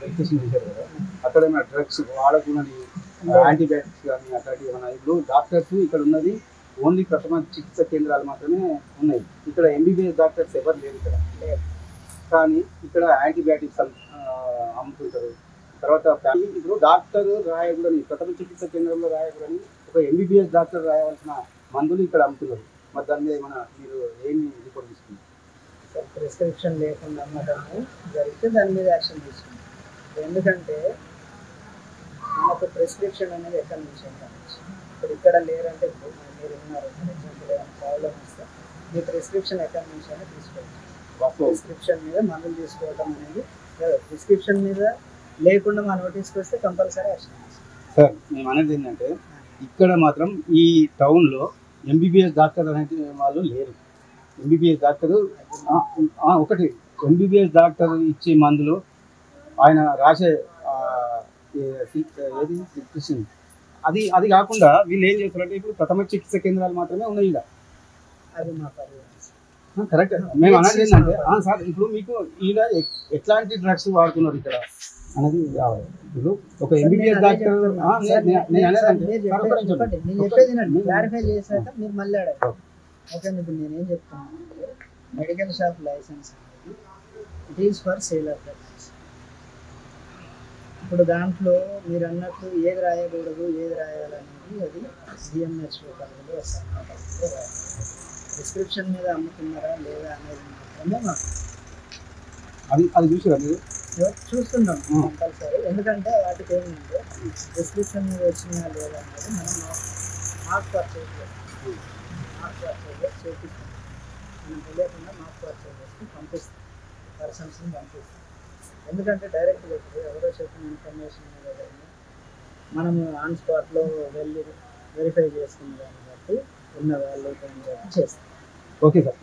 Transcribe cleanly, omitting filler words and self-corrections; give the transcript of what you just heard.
Verification చేశారు కదా, అక్కడ ఏమైనా డ్రగ్స్ వాడకున్నది యాంటీబయాటిక్స్ కానీ అట్లాంటివి ఏమైనా? ఇప్పుడు డాక్టర్స్ ఇక్కడ ఉన్నది ఓన్లీ ప్రథమ చికిత్స కేంద్రాలు మాత్రమే ఉన్నాయి. ఇక్కడ ఎంబీబీఎస్ డాక్టర్స్ ఎవరు లేరు ఇక్కడ. కానీ ఇక్కడ యాంటీబయాటిక్స్ అమ్ముతుంటారు. తర్వాత ఇప్పుడు డాక్టర్ రాయకూడని, ప్రథమ చికిత్స కేంద్రంలో రాయకూడని ఒక ఎంబీబీఎస్ డాక్టర్ రాయవలసిన మందులు ఇక్కడ అమ్ముతున్నారు. మరి దాని మీద ఏమైనా మీరు ఏమి రిపోర్ట్ తీసుకున్నారు? ప్రిస్క్రిప్షన్ లేకుండా అమ్మటము జరిగితే దాని మీద యాక్షన్ తీసుకుంటాం. ఎందుకంటే మనకు ప్రిస్క్రిప్షన్ అనేది ఎక్కడి నుంచి ఇప్పుడు ఇక్కడ లేరంటే మీరు ఉన్నారు, ఫర్ ఎగ్జాంపుల్ ఏమైనా ప్రాబ్లమ్ వస్తే మీ ప్రిస్క్రిప్షన్ ఎక్కడి నుంచి అయినా తీసుకోవచ్చు. ప్రిస్క్రిప్షన్ మీద మందులు తీసుకోవటం అనేది ప్రిస్క్రిప్షన్ మీద లేకుండా మా నోటీస్కి వస్తే కంపల్సరీ యాక్షన్ తీసుకోవాలి. సార్ మేము అనేది ఏంటంటే ఇక్కడ మాత్రం ఈ టౌన్లో ఎంబీబీఎస్ డాక్టర్ అనే వాళ్ళు లేరు. ఎంబీబీఎస్ డాక్టరు ఒకటి ఎంబీబీఎస్ డాక్టర్ ఇచ్చే మందులు ఆయన రాసే ఏది ప్రిస్క్రిప్షన్ అది కాకుండా వీళ్ళు ఏం చేస్తారంటే ఇప్పుడు ప్రథమ చికిత్స కేంద్రాలు మాత్రమే ఉన్నాయి ఇక్కడ. అది మా కరెక్ట్. మేము అనేది ఏంటంటే సార్ ఇప్పుడు మీకు ఈడ ఎట్లాంటి డ్రగ్స్ వాడుతున్నారు ఇక్కడ అనేది కావాలి. ఇప్పుడు ఒక ఎంబీబీఎస్ డాక్టర్ క్లారిఫై చేశాక మీరు మళ్ళీ అడగాలి. ఓకే, ఇప్పుడు నేనేం చెప్తాను అంటే మెడికల్ షాప్ లైసెన్స్ అనేది it is for sale of drugs. ఇప్పుడు దాంట్లో మీరు అన్నట్టు ఏది రాయకూడదు ఏది రాయాలనేది అది సిఎంహెచ్ఓ పరిధిలో వస్తాయి. ప్రిస్క్రిప్షన్ మీద అమ్ముతున్నారా లేదా అనేది మాత్రమే మాకు అది చూసారా మీరు? చూస్తున్నాం కంపల్సరీ. ఎందుకంటే వాటికి ఏంటంటే ప్రిస్క్రిప్షన్ మీద వచ్చినా లేదా అనేది మనం మార్క్ పర్చేజ్ చేస్తాం. మార్క్ పర్చేజ్ చేపిస్తాం. మనం తెలియకుండా మార్క్ పర్చేజ్ చేసి పంపిస్తాం, పర్సన్స్ని పంపిస్తాం. ఎందుకంటే డైరెక్ట్గా ఇప్పుడు ఎవరో చెప్పిన ఇన్ఫర్మేషన్ మీద మనము ఆన్ స్పాట్లో వెళ్ళి వెరిఫై చేసుకున్న దాన్ని బట్టి ఉన్న వాళ్ళు చేస్తాం. Okay sir.